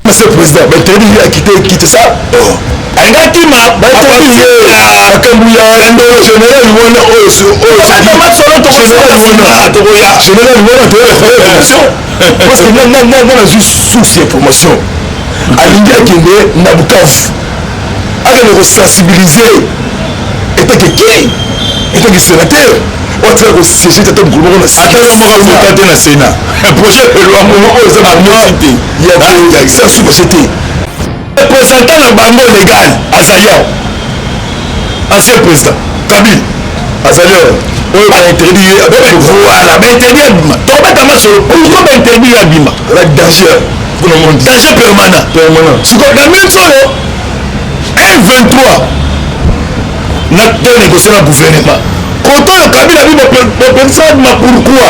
monsieur le président interdit à quitter ça angatima bakambuya général wana parce que nana juste souci information alingi akende na Bukavu akende kosensibiliser etaki sénateur otika kosiéger tata mokolo moko na te na sénat projet elwamo oyo eza publicité ya souci te représentant na bango légal azali awa ancien président Kabila azali awa oyo bainterdit voilà bainterdit abima tokobeta masolo pourquoi bainterdit abima danger pour le monde danger permanent sikoyo na minute oyo 1-23 na te négocier na gouvernement koto oyo Kabila abi bopekisa abima pourquoi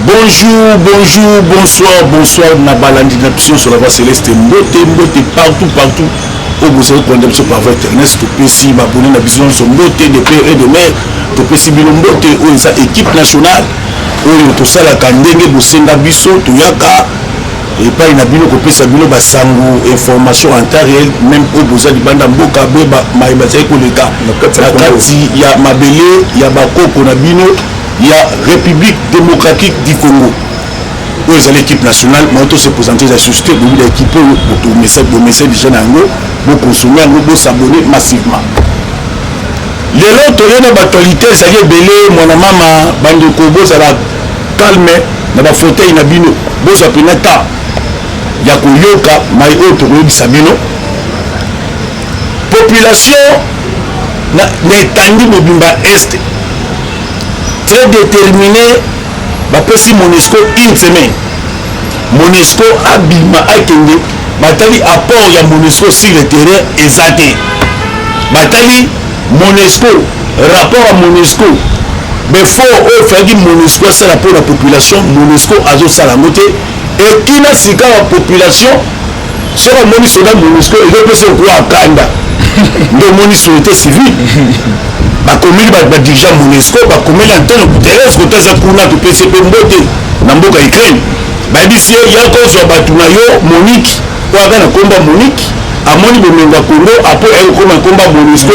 Bonjour, bonsoir, Nabalandi Napsion sur la voie céleste, mbote, partout, où vous avez condamné par votre Ernest, Topesi, Mabouné, Nabison, son mbote de père et de mère, Topesi, Bilombote, où ils ont équipe nationale, où ils ont ça la Kandenge, Bosenga Bisso, Touyaka, et pas une abino, Kopesa Bilo, Basango, information en temps réel, même où vous avez Banda Mboka, Beba, Maïbataï, Koleka, Nakati, il y a Mabele, il y a Bako, Konabino. Il y a République démocratique du Congo. Où ils ont l'équipe nationale, mais on se présente à la société, vous avez équipé pour message des jeunes en haut, pour consommer en haut, pour s'abonner massivement. Les autres, il y a une actualité, ça y est, belé, mon maman, bande Kobo, ça va calmer, dans la fauteuil, il y a bino, bon, ça peut être il y a Koyoka, mais autre, il y a bino. Population, n'est tandi, Mobimba Est. Très déterminé, bapesi Monesco une semaine. Monesco abima akende, batali apport ya Monesco sur le terrain exacté. Batali Monesco, rapport à Monesco. Mais faut faire que Monesco c'est la pour la population, Monesco azo salamote et qui n'a si la population sur la Monesco Monesco et le se quoi à Kanda. De Monesco était civil. Bakomeli dirigeant Monesco bakomeli antenne terrestre kotaza kuna to PCP mbote na mboka Ukraine babisi ya kozwa batu na yo Monique oaga na komba Monique amoni bomenga Congo apo ekoma komba Monesco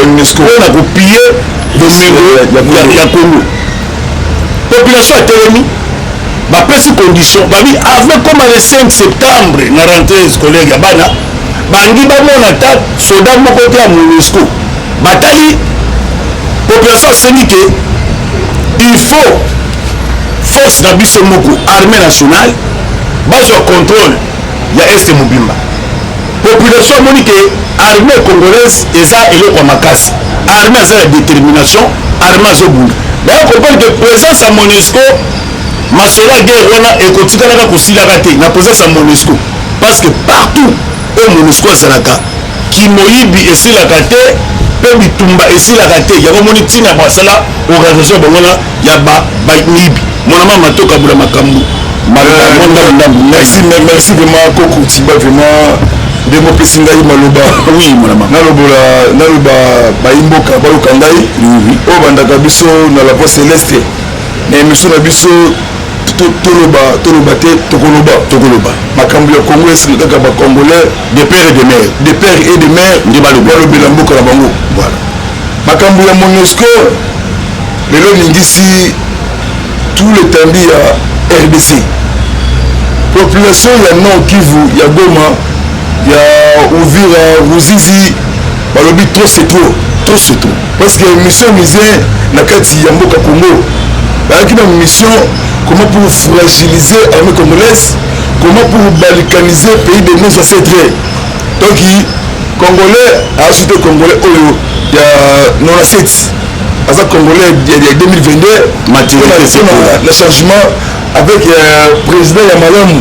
na kopie bomengo ya Congo population atelemi bapesi condition babi avant comme le 5 septembre na rentrée scolaire ya bana bangi bamona ta soda moko te ya Monesco batali population seni que il faut force d'Abisso Moko, armée nationale, base au contrôle, il y a Est Mobimba. Population monique, armée congolaise, et ça, il est comme Makas. Armée, c'est la détermination, armée, c'est boule. Mais on comprend que présence à Monesco, Masola guerre, on a écouté la Kosilagate, la présence à Monesco. Parce que partout où Monesco est là, qui moïbi et si la gâté, pe bitumba esilaka te ya komoni ntina basala organisation bangona ya banibi mona mama tokabula makambo merci vraiment Koko Tiba vraiment démocratie ngai maloba oui mona mama naloba baimboka bayoka ngai oyo bandaka biso na la voie céleste na émission na biso toloba te tokoloba makambo ya Congo esili kaka bacongolais de père et de mère nde balobela mboka na bango voilà makambo ya Monesco lelo ningisi tout le tambi ya RDC population ya Nord Kivu ya Goma ya Uvira Ruzizi balobi trop c'est trop parce que mission misère na kati ya mboka Congo avec une mission comment pour fragiliser l'armée congolaise, comment pour balkaniser le pays de nos ancêtres. Donc, Congolais, ensuite Congolais, il y a 97, à ça Congolais, il y a 2022, le changement avec le président Yamalam,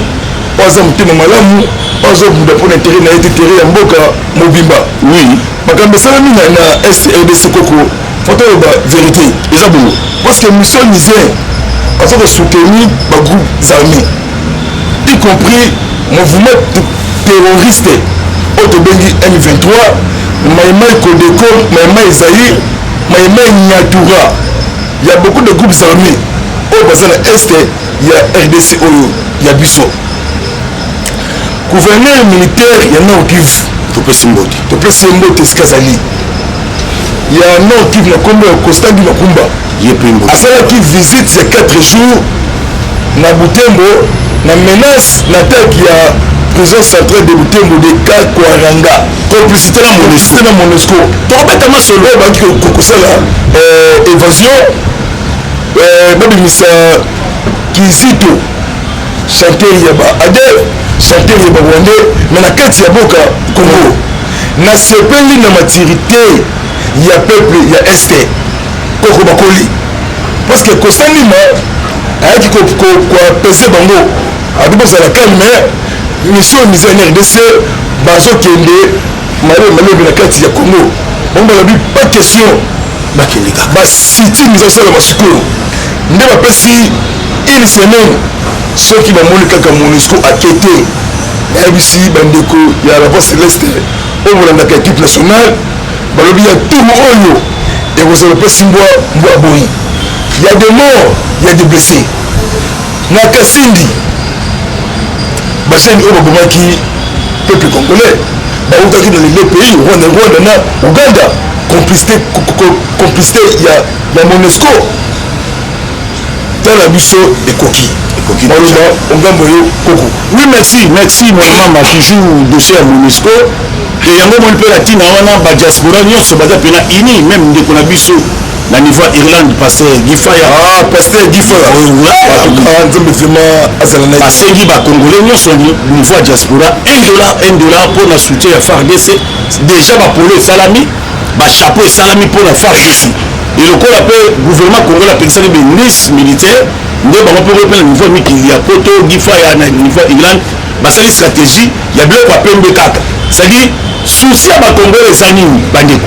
pas un petit Yamalam, pas un bout de pour l'intérêt, n'a été terré en Boka, Mobimba. Oui, mais quand ça na SRDC Koko, faut la vérité, les abonnés. Parce que mission Niger, parce que soutenir les groupes armés, y compris mouvement terroriste Otobengi M23, Maïmaï Kodeko, Maïmaï Zahir, Maïmaï Nyatura. Il y a beaucoup de groupes armés. Au Bazar Est, il y a RDC Oyo, il y a Bisso. gouverneur militaire ya Nord Kivu topesi mbote esika azali ya Nord Kivu na kombo ya Constantin Makumba asalaki visite ya 4 jours na Butembo na menace na attaque ya prison centrale de Butembo de Kakwaranga complicité na MONUSCO tokobeta masolo baki kokosala évasion babimisa Kizito chanteur ya ba Adel chanteur ya ba Rwandais mais na kati ya boka Congo na sepeli na maturité ya peuple ya este koko bakoli parce que Constantin ayaki koapese bango adibozala calme mission mise na RDC bazokende malobi na kati ya Congo bango balobi pas question bakendeka basiti mizosala masukulu nde bapesi une semaine soki bamoni kaka MONUSCO akete nayebisi bandeko ya la voix céleste oyo bolandaka équipe nationale balobi ya tumu oyo ekozala mpesi mbwa boyi ya de mort ya de blessé na Kasindi baseni oyo babomaki peuple congolais bautaki dans les deux pays Rwanda na Uganda complicité ya MONUSCO tala biso ekoki maloba ongambo yo koko. Oui, merci mama toujours dossier ya MONUSCO et yango moni mpe na ntina wana badiaspora nyonso baza mpena ini même ndeko na biso na niveau ya Irlande Pasteur Gifaya nzambe vraiment azala na basengi bacongolais nyonso niveau ya diaspora $1 mpona soutien ya FARDC déjà bapolo esalami bachapeau esalami mpona FARDC et lokola mpe gouvernement congolais apekisaki benice militaire nde bango mpe mpe na niveau ya mikili ya poto Gifaya na niveau ya Irlande basali stratégie ya biloko ya pembe kaka c'est-à-dire souci ya bacongolais eza nini bandeko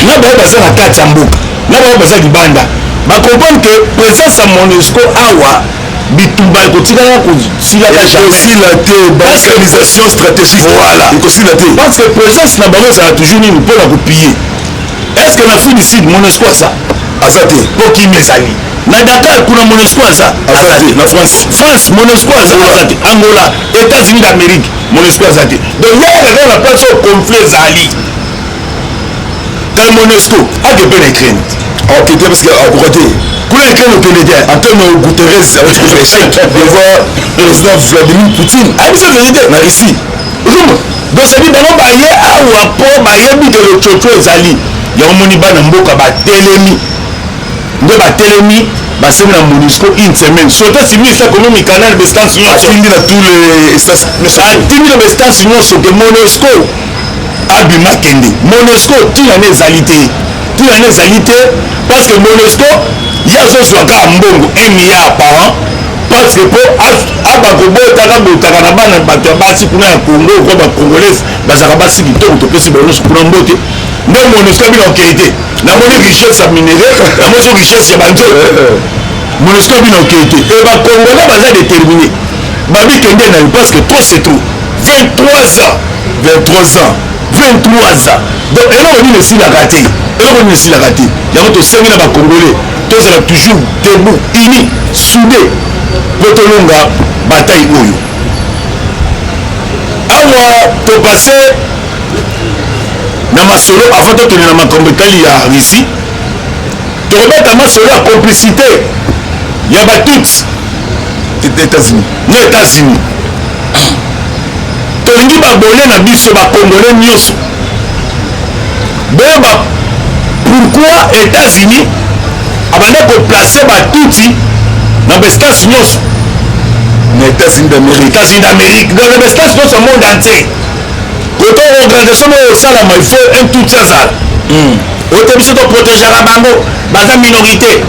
na bango baza na kati ya mboka na bango baza libanda bacomprendre que présence ya MONUSCO awa bitumba ekotikala kosilaka ekosila te basalisation stratégique voilà ekosila te parce que présence na bango ezala toujours nini mpona kopiller est ce que na Afrique du Sud MONUSCO aza te mpo kimi ezali na Dakar kuna MONUSCO aza te na France MONUSCO aza te Angola États-Unis d'Amérique MONUSCO aza te donc yaka kaka na place oyo conflit ezali kala MONUSCO ake mpe na Ukraine ok te parce que akoka te kuna Ukraine okende te Antonio Guterres avec son échec de voir président Vladimir Poutine ayebisa président na Russie ozomba donc c'est-à-dire bango baye awa mpo bayebi ke lococo ezali yango moni bana mboka batelemi nde batelemi basemi na MONUSCO une semaine surtout civil ça comme mikana na bestance nyonso atindi na tous les instances atindi na bestance nyonso ke MONUSCO abima kende MONUSCO tina na ezali te parce que MONUSCO ye azozwaka mbongo 1 milliard par an parce que mpo abakobotaka botaka na bana bato ya basi kuna ya Congo kwa bacongolaise bazalaka basi kitoko topesi bango nyonso kuna mbote nde MONUSCO bino okei te namoni richesse ya minere namoni richesse ya banzoto MONUSCO bino okei te e bacongolais baza déterminé babikende na yo parce que trop c'est trop 23 ans donc eloko nini esilaka te yango tosengi na bacongolais tozala toujours debout uni soudé mpo tolonga bataille oyo awa topase na masolo avant tokende na makambo etali ya Russie tokobeta masolo ya complicité ya batutsi na États-Unis tolingi babone na biso bacongolais nyonso boyeba pourquoi États-Unis abanda koplace batutsi na bestance nyonso na États-Unis d'Amérique dans le bestance nyonso monde entier koto organisation oyo osalama il faut un tutsi azala oyo te biso toprotégeaka bango baza minorité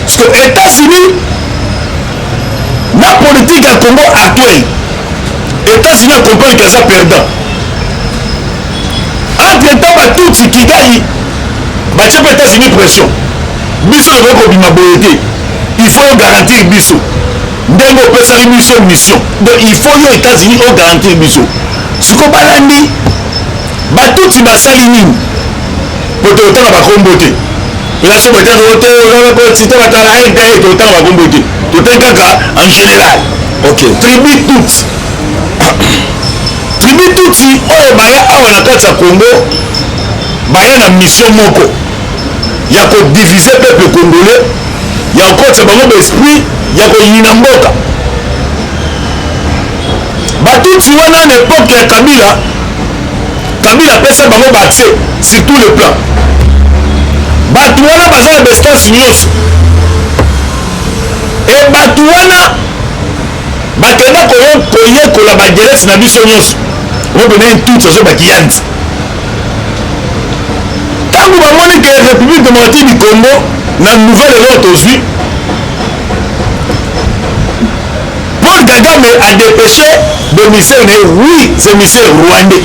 parce que États-Unis na politique ya Congo actuelle États-Unis acomprendre que aza perdant entre-temps batutsi Kigali batie mpe États-Unis pression biso tokoki kobima boye te il faut yo garantir biso ndenge opesaki biso mission donc il faut yo États-Unis ogarantir biso siko balandi batutsi basali nini po totanga bakombo te elaso botekote batala ete totanga bakombo te totangi kaka en général ok tribu tutsi Batuti oyo baya awa na kati ya Congo baya na mission moko ya kodiviser peuple congolais ya kokotisa bango baesprit ya koyina mboka. Batuti wana na époque ya Kabila apesa bango baccès sur tous les plans. Batu wana baza na bestance nyonso e batu wana bakenda koyekola badirect na biso nyonso obena intuti azobaki yanti ntango bamoni ke république démocratique du Congo na nouvelle eloko tozwi Paul Kagame a dépêché d'émissaire na oui émissaire rwandais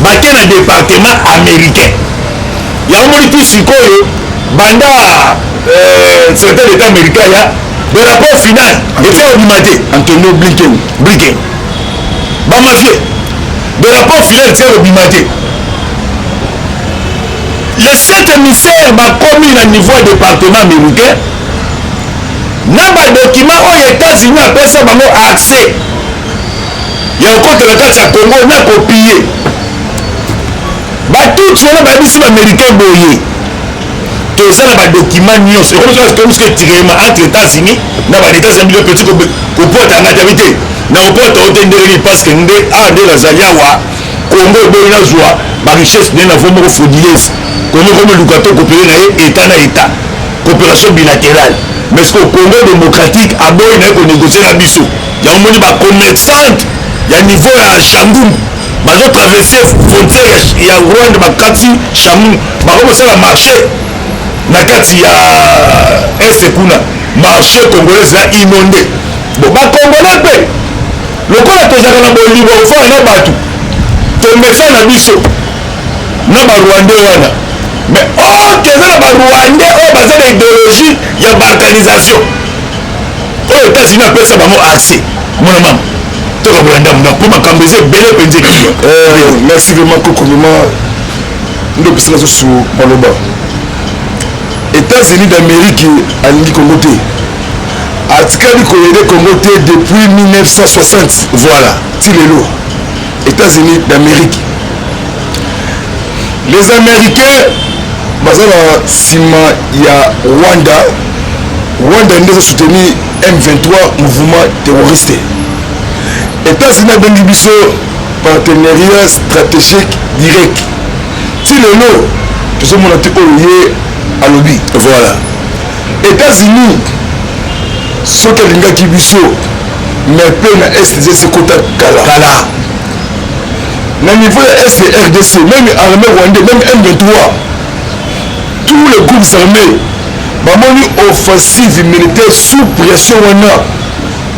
bake na département américain yango moni ti sikoyo banda secrétaire d'état américain ya le rapport final eza obima te Antonio Blinken bamafie le rapport final eza obima te les 7 émissaires bakomi na niveau ya département américain na badocument oyo États-Unis apesa bango accès ya kokotela kati ya Congo na kopie batuti wana bayebisi baaméricain boye toza na badocument nyonso ekomiske tirema entre États-Unis na baétats unis petit kopota nga tabi te na kopota ote ndeleli parce que nde awa nde nazali awa Congo eboyi nazwa barichesse nde na vo moko frauduleuse Congo komeluka to kopere na ye état na état coopération bilatérale mais ce que Congo démocratique aboyi na ye konégocie na biso yango moni bacommerçante ya niveau ya Shangoum bazotraverse frontière ya Rwanda bakati Shangoum bakomosala marché na kati ya este kuna marché congolais na inondé bon bacongolais mpe lokola tozalaka na bolingo ofala na bato tomesa na biso na barwandais wana mais oyo toza na barwandais oyo baza na idéologie ya balkanisation oyo États-Unis apesa bango accès mona mama tokabola ndamuna mpo makambo eza ebele mpenza ekiwa merci vraiment kokomema ndopesaka susu maloba États-Unis d'Amérique alingi Congo te atikali koyede Congo te depuis 1960 voilà ti lelo États-Unis d'Amérique les Américains baza na nsima ya Rwanda nde ezosoutenir M23 mouvement terroriste. États-Unis abengi biso partenariat stratégique direct ti lelo tozomona te oyo ye alobi voilà États-Unis soki alingaki biso mais mpe na SDC kota kala na niveau ya SDRDC même armée rwandais même M23 tous les groupes armés bamoni offensive militaire sous pression wana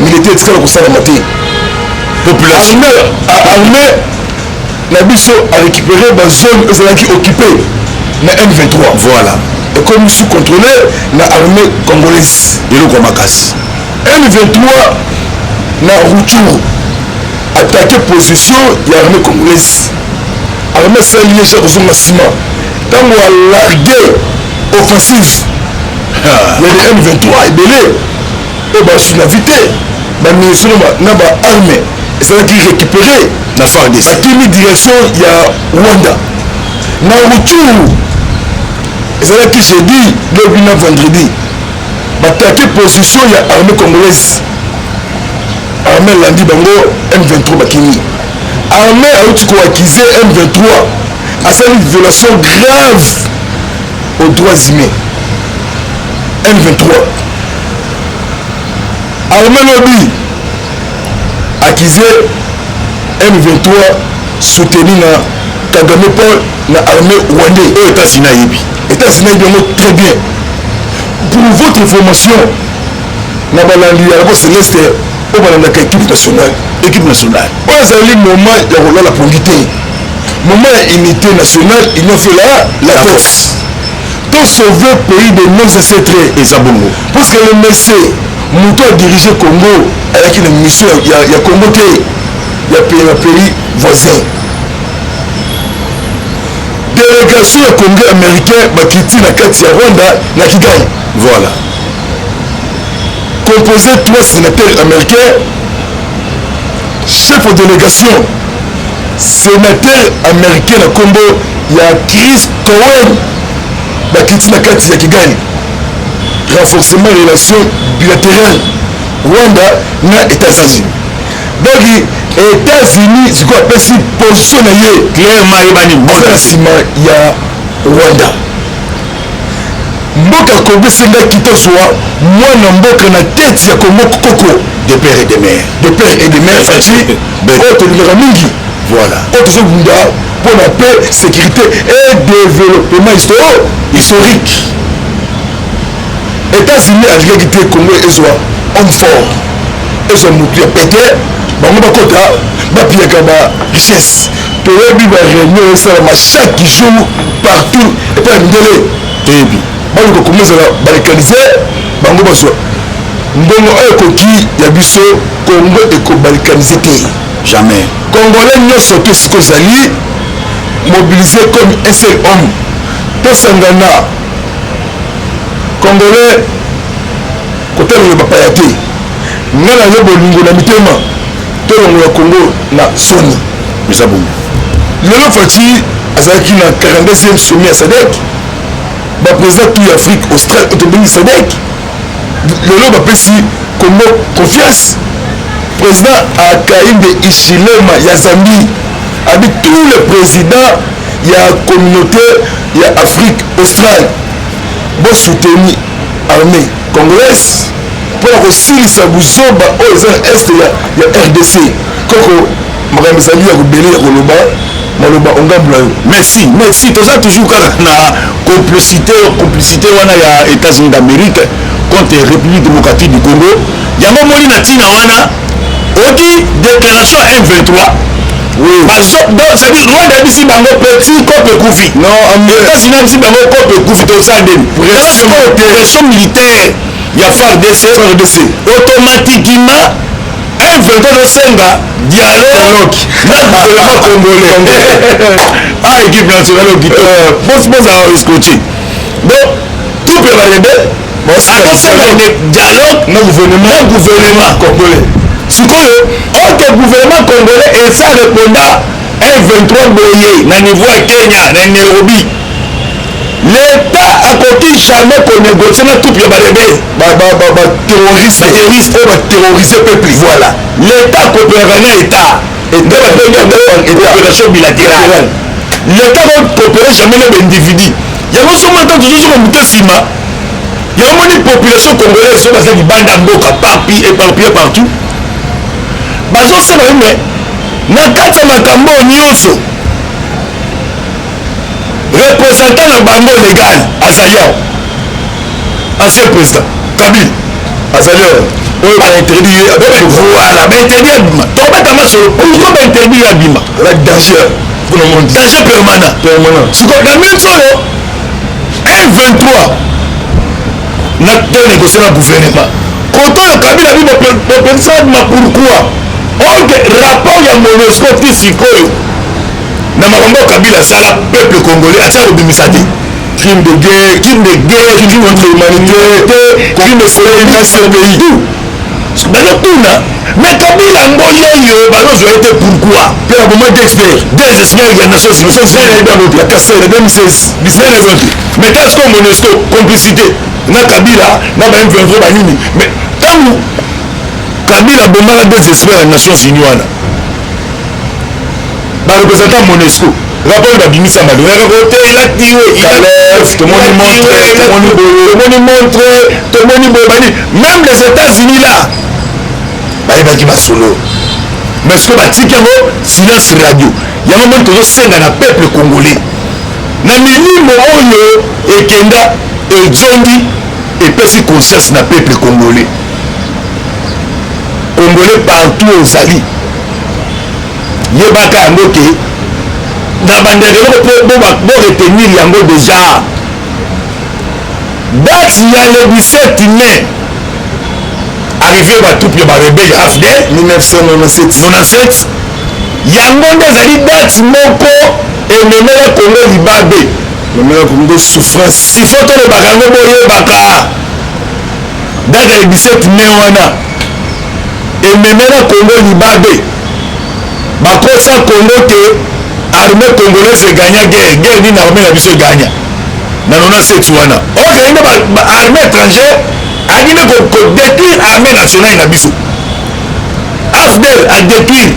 militaire etikala kosalama te population armée na biso arécupéré bazone ezalaki occupé na M23 voilà ekomi sous contrôlé na armée congolaise eloko makasi M23 na Rutshuru attaqué position ya armée congolaise armée sali ye kozonga nsima ntango alargué offensive ya de M23 ebele oyo basunavi te baministre na baarmée ezalaki récupéré na FARDC akimi direction ya Rwanda na Rutshuru ezalaki jeudi lobi na vendredi batake position ya armée congolaise armée landi bango M23 bakimi armée auti koakize M23 asali violation grave aux droits humains M23 armée lobi accusé M23 soutenu na Kagame Paul na armée rwandais oyo États-Unis ayebi très bien pour votre information na balandi ya rabo céleste oyo balandaka équipe nationale oyo ezali moment ya kolala pongi te moment ya unité nationale union fait la force to sauver pays de nos ancêtres eza bongo parce que le monsieur moto adirige Congo ayaki na mission ya Congo te ya pays voisin délégation ya congrès américain bakiti na kati ya Rwanda na Kigali voilà composé 3 sénateurs américains chef de délégation sénateur américain na Congo ya Chris Cohen bakiti na kati ya Kigali renforcement relation bilatérale Rwanda na États-Unis donc États-Unis ziko apesi position na ye clairement ebani mboka nsima ya Rwanda mboka Congo esenga kitoswa mwana mboka na tete ya Congo koko de père et de mère fati oyo tolingaka mingi voilà oyo tozobunda pour la paix sécurité et développement historique États-Unis alingaki te Congo ezwa homme fort ezwa motu ya pete bango bakota bapiyaka ba richesse toyebi ba réunion esalama chaque jour partout epai ya mindele toyebi baluka komozala balekanize bango bazwa mbongo oyo ekoki ya biso Congo ekobalekanize te jamais congolais nyonso to esika ozali mobilisé comme un seul homme tosangana congolais kotalonga bapaya te ngai naza bolingo na mitema tolongola Congo na soni eza bongo lelo fati azalaki na 42e sommet ya SADC baprésident tout ya Afrique Australie otobingi SADC lelo bapesi Congo confiance président Akainde Hichilema ya Zambie abi tous les présidents ya communauté ya Afrique Australie bo soutenu armée congolaise mpona kosilisa buzoba oyo eza na este ya RDC koko makambo ezali ya kobele ya koloba maloba ongambula yo merci toza toujours kaka na complicité wana ya États-Unis d'Amérique contre République démocratique du Congo yango moni na ntina wana oki déclaration M23 c'est-à-dire Rwanda yebisi bango petit kope ekufi États-Unis yebisi bango kope ekufi tosala ndeni pression militaire ya FARDC automatiquement M23 tosenga dialogue na gouvernement congolais équipe nationale okito bozala escroquer donc troupe ya barebele akosenga dialogue na gouvernement congolais sikoyo oke gouvernement congolais eza répondant M23 boye na niveau ya Kenya na Nairobi l'état akoki jamais konégocie na troupe ya barebele terroriste oyo baterrorise peuple voilà l'état akopéraka na état nde babengi opération bilatérale l'état akopéré jamais na baindividu yango somo ntan tozosoka moto nsima yango moni population congolaise so baza libanda mboka éparpillé partout bazosala me na kati ya makambo nyonso représentant na bango légal azali awa ancien président Kabila azali awa oyo bainterdit voilà bainterdit abima tobata masolo pourquoi bainterdit abima danger mpona monde danger permanent siko na minute oyo M23 na tonégocie na gouvernement koto oyo Kabila abi bopesa abima pourquoi oke rapport ya MONUSCO ti sikoyo na makambo Kabila asala peuple congolais atia kobimisa te crime de guerre crime contre l'humanité crime de colonisation pays bazotuna mais Kabila ngo yoyo bazozwa ete pourquoi mpe na boma d'expert des experts ya Nations Unies ya kasere 2016 mais qu'est-ce que MONUSCO complicité na Kabila na ba M23 banini mais ntango Kabila bomaka des experts ya Nations Unies wana bareprésentant MONUSCO rapport babimisa malonaka kote elatiwe tomoni boye bani même les États-Unis là bayebaki basolo mais siko batiki yango silence radio yango moni tozosenga na peuple congolais na milimo oyo ekenda ezondi epesi conscience na peuple congolais partout ozali yebaka yango ke na bandeke boretenir yango déjà date ya le 17 mai arrivé batroupe ya barebele AFDL 1997 yango nde ezali date moko ememela Congo libabe memela Congo souffrance ifo tolobaka yango boyebaka date ya le 17 mai wana ememela Congo libabe bakosa Congo te armée congolaise egagna guerre nini armée na biso egagna na 97 wana oyo armée étrangère agine kodétruire armée nationale na biso. AFDEL a détruire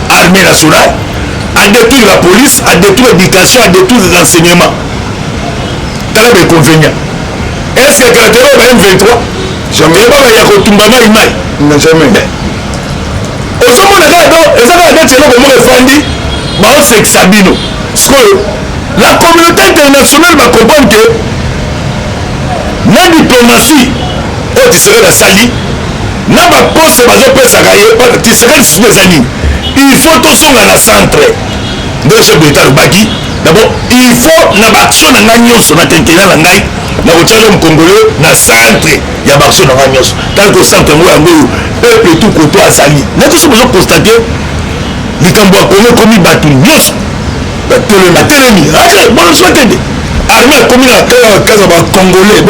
armée nationale, a détruire la police, a détruire l'éducation, a détruire les renseignements. T'as les inconvénients. Est-ce que Gratero va M23? Jamais. Il va y avoir tout le monde. Jamais. Aux hommes de la dent, et ça va être là comme on fait dit, bah on sait que Sabino. La communauté internationale va comprendre que la diplomatie, oh tu serais la salie. Na ba poste bazo pesa kaye ti sekali sibe zani il faut to songa na centre de chef d'état baki d'abord il faut na ba action na nyonso na quinquennat na ngai na ko tshalo mkongolais na centre ya ba action na nyonso tant que centre mo yango peuple tout koto asali na to so bezo constater likambo akome komi batu nyonso batelemi aje bon souhaiter armée comme la kaza ba congolais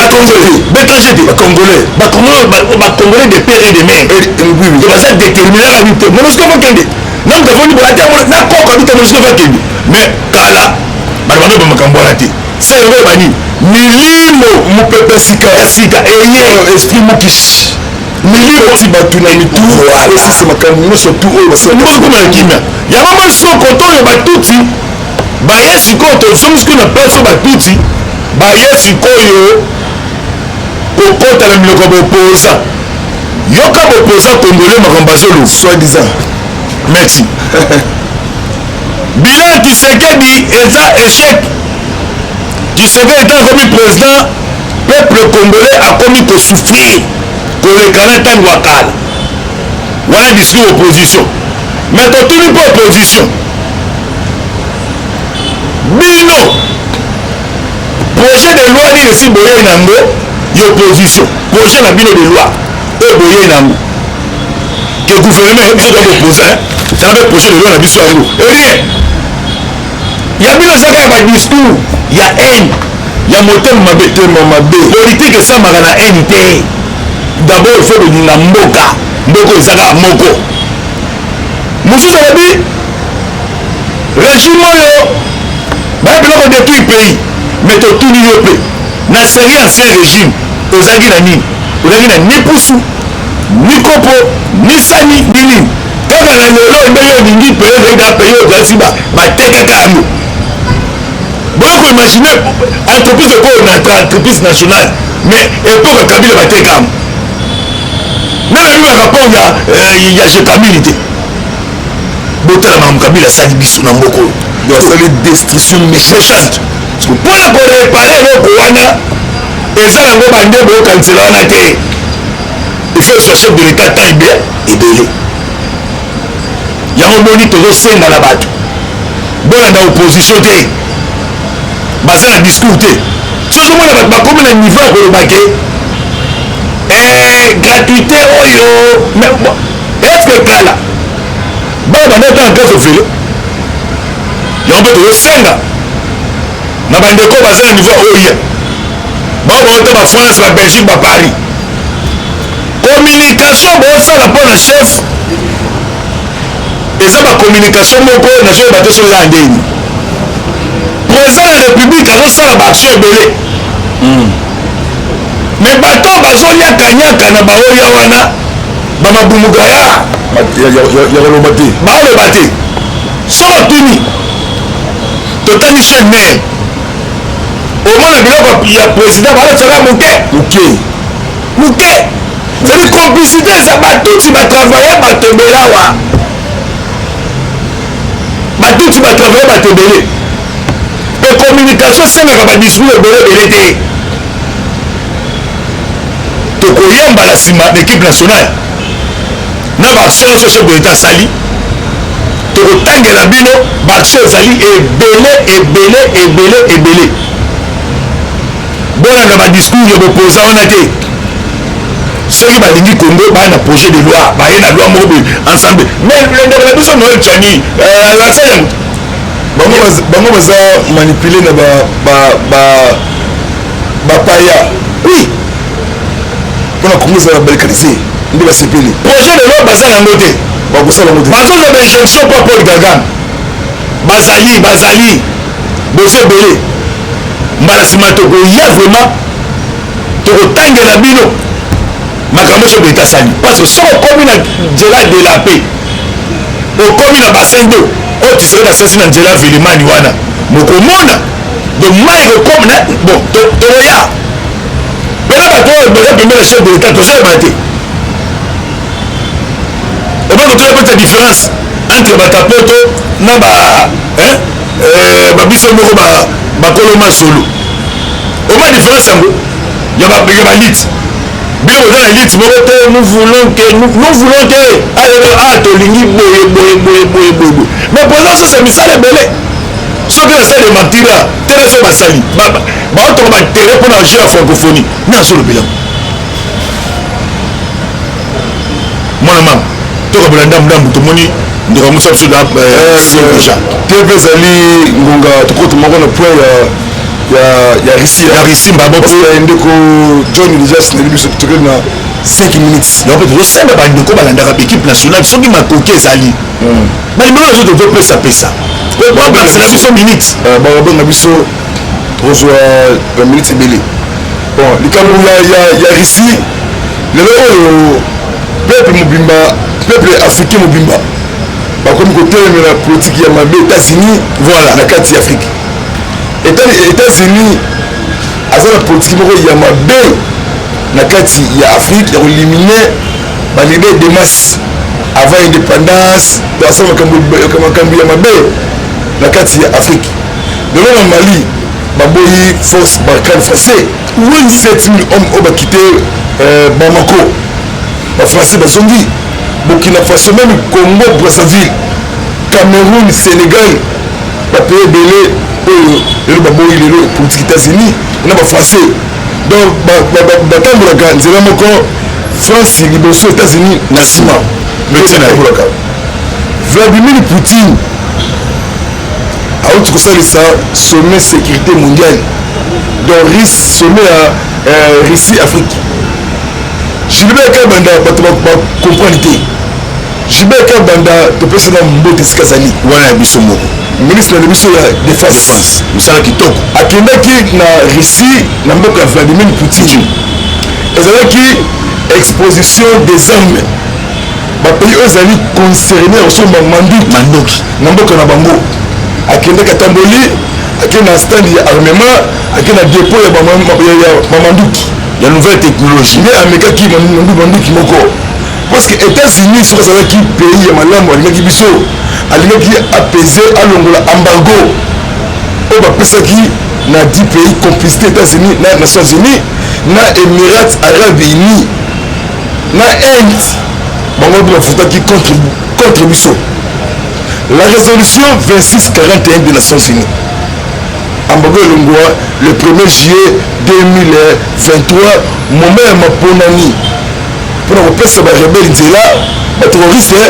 bétanger ba congolais de père et de mère et va ça déterminer la lutte mais ce que vous kende non que vous ni bolata na koko lutte mais ce que vous kende mais kala ba ba ba makambo rati c'est le bani milimo mu pepe sika eye esprit mukis milimo ti batu na mitu voilà c'est makambo no surtout o c'est mo ko na kimia ya mama soko to yo batuti baye sikoyo tozongi sikoyo na place oyo batuti baye sikoyo kokota na miloko bopoza yoka bopoza congolais makambo azolo soi-disant merci bilan Tshisekedi eza échec. Tshisekedi etant komi président peuple congolais akomi kosouffrir kolekana ntango ya kala wana discours opposition mais totuni mpo opposition bino projet de loi nini esi boyei nango ya opposition projet na bino de loi oyo boyei nango ke gouvernement biso doit opposer tana mpe projet de loi na biso yango rien ya bino ezaka ya badiscours ya haine ya motema mabe politique esambaka na haine te d'abord il faut kolinga mboka ezaka moko mosusu alobi régime oyo baya biloko détruire pays mais totuni yo mpe na série ancien régime ozalaki na nini ozalaki na ni pusu ni kopo ni sani ni nini kaka na lelo ndenge olingi pays ozalaki na pays oyo ozalaki batekaka yango boyo koimagine entreprise ekoyo na entreprise nationale mais epoke kabila bateka yango nana bi rapport ya jekamili te botala makambo kabila asali biso na mboka oyo asali destruction méchante mpona korepare eloko wana eza yango bande boyokanisela wana te il faut soit chef de l'état temps ebele yango moni tozosenga na bato bolanda opposition te baza na discours te sozomona bato bakomi na niveau ya kolobake gratuité oyo estce kala bana bandeko na grâce ofele yango mpe tozosenga na bandeko baza na niveau oyo bao baota bafrance babelgique baparis communication boosala mpona chef eza bacommunication moko na chef bato so eza ya ndeni président ya république azosala baaction ebele mais bato bazoliakanyaka na baoya wana bamabumuka ya koloba te baoloba te so batuni totali chez maire omona biloko ya président balotaka moke zali complicité eza batuti batravaille bato ebele awa batuti batravaille bato ebele mpe communication esengaka badiscours ebele te tokoyamba na nsima na équipe nationale na baaction nyonso chef de l'état asali tokotangela bino baaction ezali ebele bolanda badiscours ya bopoza wana te soki balingi congo baya na projet de loi baye na loi moko ensemble mais ndeko na biso noel tchani asali yango bango baza manipule na bapaya oui mpona kongo ezala balekanize nde basepeli projet de loi baza yango te bazoloba injonction mpo Paul Kagame bazali bozobele mbala nsima tokoya vraiment tokotangela bino makambo soki etasali parce que soki okomi na nzela de la paix okomi na bassin d'eau oyo tisere nasasi na nzela vilimani wana mokomona de mai ekokomi na bon tokoya mpena bato oyo baza pembe na chef de l'état tozoyeba te ebako toyebata différence entre batapoto na babiso moko bakoloma solo oma différence yango ya balite bino boza na elite moko te nous voulons que tolingi boye mais pourtant so c'est misala ebele soki nasali ematira tele so basali baotoka batere mpona agir ya francophonie nazolobelango mwana mama tokabela ndambu tomoni ndeko mosa biso deja te mpe ezali ngonga tokoti moko na point ya Russie mbabo ndeko John deja sineli biso tokeli na 5 minutes donc tozosemba bandeko balandaka équipe nationale soki makoki ezali balibelo nazo tozopesapesa bakisela biso minute babenga biso ozwa minute ebele bon likambo ya Russie lelo oyo peuple mobimba peuple africain mobimba bakomi kotelemela politique ya mabe États-Unis voilà na kati ya Afrique États-Unis aza na politique moko ya mabe na kati ya Afrique ya kolimine balide de masse avant indépendance basala makambo ya mabe na kati ya Afrique lelo na Mali baboyi force Barkhane français 7000 hommes oyo bakite Bamako bafrançais bazongi Burkina Faso même Congo Brazzaville Cameroun Sénégal bapays ebele oyo lelo baboyi lelo politique États-Unis na bafrançais donc batambolaka nzela moko France liboso États-Unis na nsima batambolaka Vladimir Poutine auti kosalisa sommet sécurité mondiale donc sommet ya Russie Afrique Gilbert Kabanda bato bakomprendre te Gilbert Kabanda topesa na mbote esika azali wana ya biso moko ministre na biso ya défense mosala kitoko akendaki na Russie na mboka ya Vladimir Poutine ezalaki exposition des armes bapays oyo ezali concerné osomba mandoki na mboka na bango akendaki atamboli akende na stand ya armement akende na dépôt ya bamanduki ya nouvelle technologie nde amekaki manduki moko parce que États-Unis soki azalaki pays ya malamu alingaki biso alingaki apaiser alongola embargo oyo bapesaki na 10 pays complicité États-Unis na Nations Unies na Émirats Arabes Unis na Inde bango mpe bafutaki contre biso la résolution 2641 des Nations Unies embargo elongwa le 1er juillet 2023 moment ya maponani mpona kopesa barebele nzela baterroriste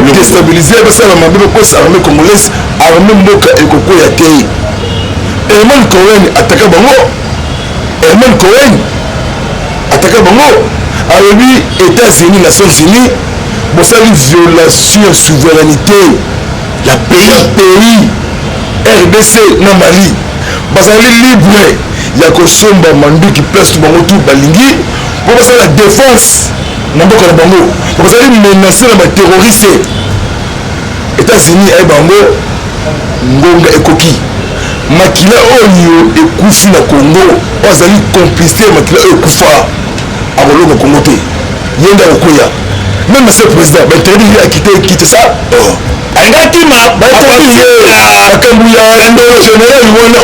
badestabilize basala mabe bakosa armée congolaise armée mboka ekokwea te Herman Cohen ataka bango alobi États-Unis Nations Unies bosali violation ya souveraineté ya pays RDC na Mali bazali libre ya kosomba manduki place to bango tu balingi po basala défense na mboka na bango po bazali menacé na baterroriste États-Unis aye bango ngonga ekoki makila oyo ekufi na Congo oyo azali complicité ya makila oyo ekufa akolonga Congo te ye nde akokoya même monsieur le président bainterdit ye akite ça alingaki makambo ya général wana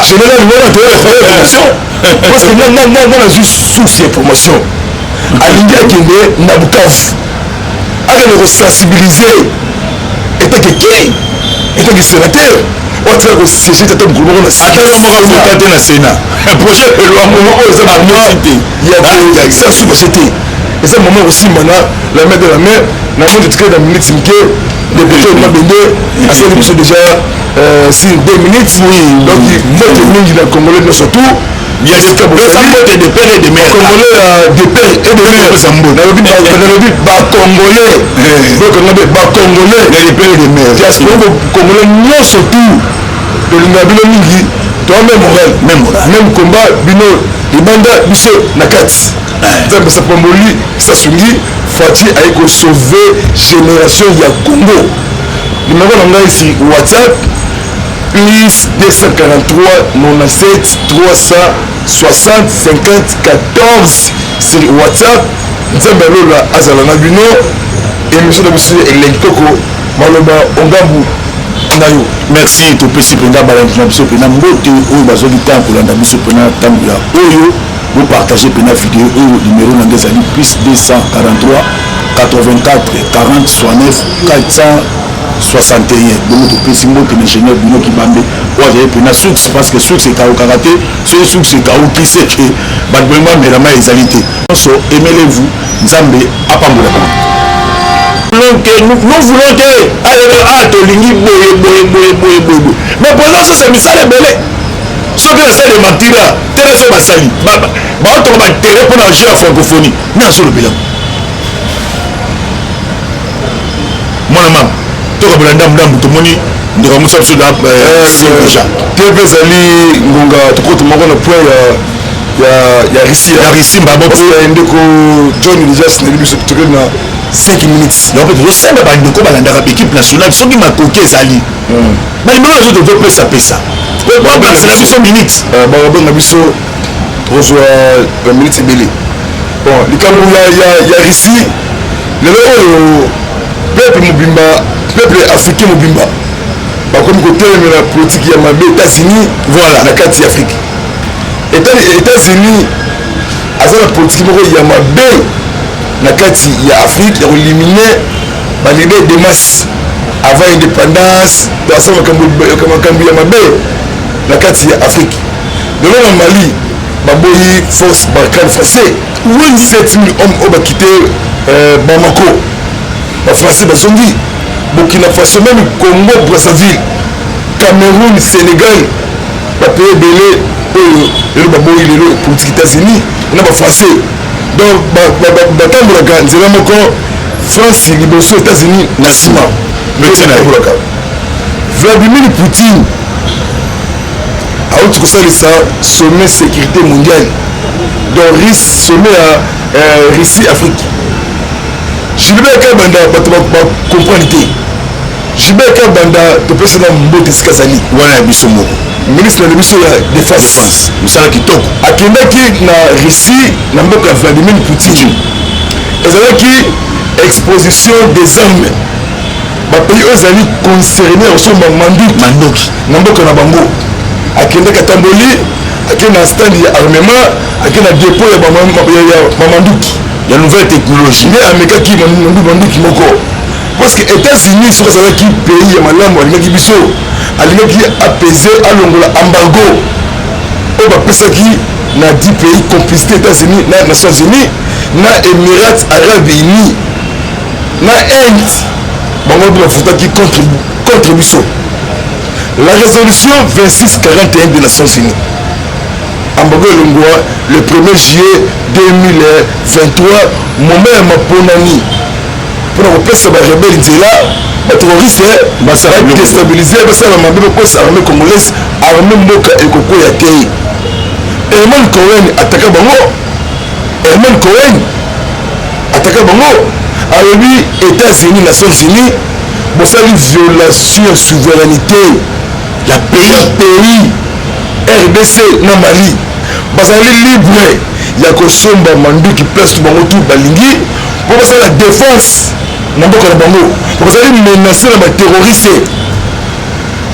général wana toyoinformation parce que nga nazwi source ya information alingi akende na Bukavu akende kosensibilize etaki sénateur oatika kosiége tata mokolo moko naata te na sénat projet elwamo oyo eza ya soubase te eza moment kosimbana la main de la main na moni totikali na minute mike député mabende asali biso déjà si 2 minutes donc mbote mingi na congolais nyonso tout mbote de pere de Congolais de père et de mère. Congolais. Donc on a des Congolais de père et de mère. Diaspora Congolais non surtout de l'ingabilo mingi. Toi même combat bino ibanda biso nakati. Donc ça Congolais ça sungi Fati a sauver génération ya Congo. Numéro là ici WhatsApp plus 243 97 360 50 14 sur WhatsApp. Nzambe lola azala na bino émission de monsieur Elektoko maloba ongambu nayo. Merci to pesi penga balanda biso pena mbote oyo bazoli temps kolanda biso pena tangu ya oyo vous partagez pena vidéo oyo numéro na ngezali plus 243 84 40 69 461 donc to pesi mbote ingénieur bino kibambe oyo pena source parce que source est au karaté c'est source est au qui c'est que badbema melama ezalité so aimez-vous nzambe apambola nous voulons que tolingi boye mais pour ça c'est misala belé soki na sale matira tele so basali baotoka batere mpona jeu ya francophonie nasolobela mwana mama tokabela ndambu tomoni ndeko mosa biso deja te mpe ezali ngonga tokoti moko na point ya Russie mbabo parce que ndeko John déjà sineli biso tokeli na 5 minutes donc tozosemba bandeko balandaka équipe nationale soki makoki ezali bandeko nazo tozopesapesa baplansela biso minute babenga biso kozwa baminute ebele bon likambo ya Russie lelo oyo peuple africain mobimba bakomi kotelemela politique ya mabe États-Unis voilà na kati ya Afrique États-Unis aza na politique moko ya mabe na kati ya Afrique ya kolimine balide de masse avant indépendance basala makambo ya mabe na kati ya Afrique lelo na Mali baboyi force Barkhane français 7000 hommes oyo bakite Bamako bafrançais bazongi Burkina Faso même Congo Brazzaville Cameroun Sénégal bapaye ebele oyo lelo baboyi lelo politique États-Unis na bafrançais donc batambolaka nzela moko France liboso États-Unis na nsima batambolaka Vladimir Poutine auti kosalisa sommet sécurité mondiale donc sommet ya Russie Afrique Gilbert Kabanda bato bacomprendre te Gilbert Kabanda topesana mbote esika azali wana ya biso moko ministre na biso ya défense misala kitoko akendaki na Russie na mboka ya Vladimir Poutine ezalaki exposition des armes bapays oyo ezali concerné osomba mandoki na mboka na bango akendaki atamboli akende na stand ya armement akende na dépôt ya bamanduki ya nouvelle technologie nde amekaki manduki moko parce que États-Unis soki azalaki pays ya malamu alingaki biso alingaki apaiser alongola embargo oyo bapesaki na 10 pays complicité États-Unis na Nations Unies na Émirats Arabes Unis na Inde bango mpe bafutaki contre biso la résolution 2641 des Nations Unies embargo elongwa le 1er juillet 2023 moment ya maponani mpona kopesa barebele nzela baterroriste badestabilize basala mabe bakosa armée congolaise armée mboka ekokoya te Herman Cohen ataka bango alobi États-Unis Nations Unies bosali violation ya souveraineté ya pays RDC na Mali bazali libre ya kosomba manduki place to bango tu balingi po basala défense na mboka na bango po bazali menacé na baterroriste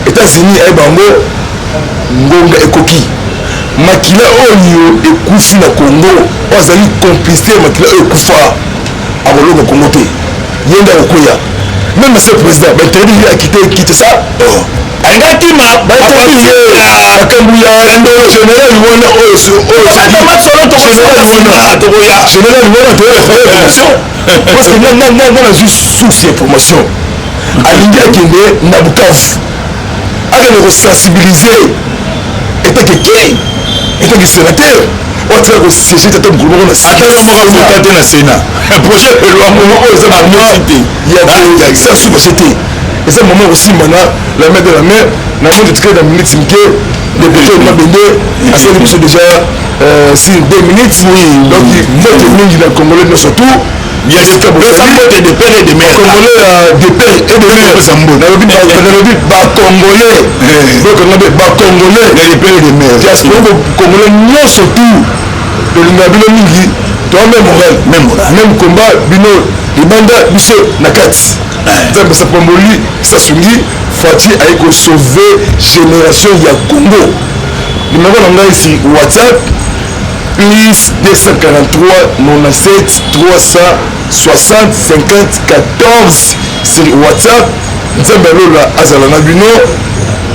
États-Unis aye bango ngonga ekoki makila oyo ekufi na Congo oyo azali complicité ya makila oyo ekufa akolonga Congo te yenda okoya même monsieur le président bainterdit akite ça alingakima makambo ya général wana général wana toyoinformation parce que nga nazwi source ya information alingi akende na Bukavu akende kosensibilize etaki sénateur otika kosiéger tata mokolo moko na atala te na sénat projet de loi oyo eza moment ya ça supposé te eza moment kosimbana la main de la main na moto tikali na minute mike député mabende asali biso déjà si 2 minutes donc moto mingi na congolais nyonso tout bien sûr mbote de père et de mère congolais de père et de mère nalobi bacongolais bacongolais de père et de mère diaspora congolais nyonso tout tolinga bino mingi toa même combat bino libanda biso na kati nzambe sapamboli sasungi fati aye kosauve génération ya congo limako na ngai si whatsapp plus 243 97 360 50 14 sur whatsapp nzambe alola azala na bino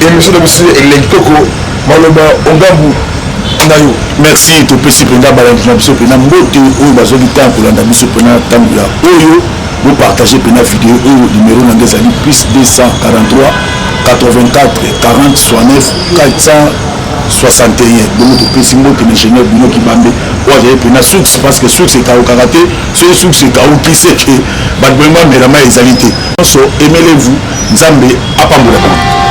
émission na biso elengi koko maloba ongambu na yo merci topesi mpenza balandi na biso mpena mbote oyo bazwaki ntango kolanda biso mpena ntango ya oyo bopartage mpena video oyo numero nanga ezali plus 243 84 40 69 461 bongo topesi mbote na ingénieur bino kibambe oyo azali mpena suks parce que suks ekawukaka te soki suks ekawuki seke bato boyemba mbelama ezali te nyonso emelez-vous nzambe apambolaka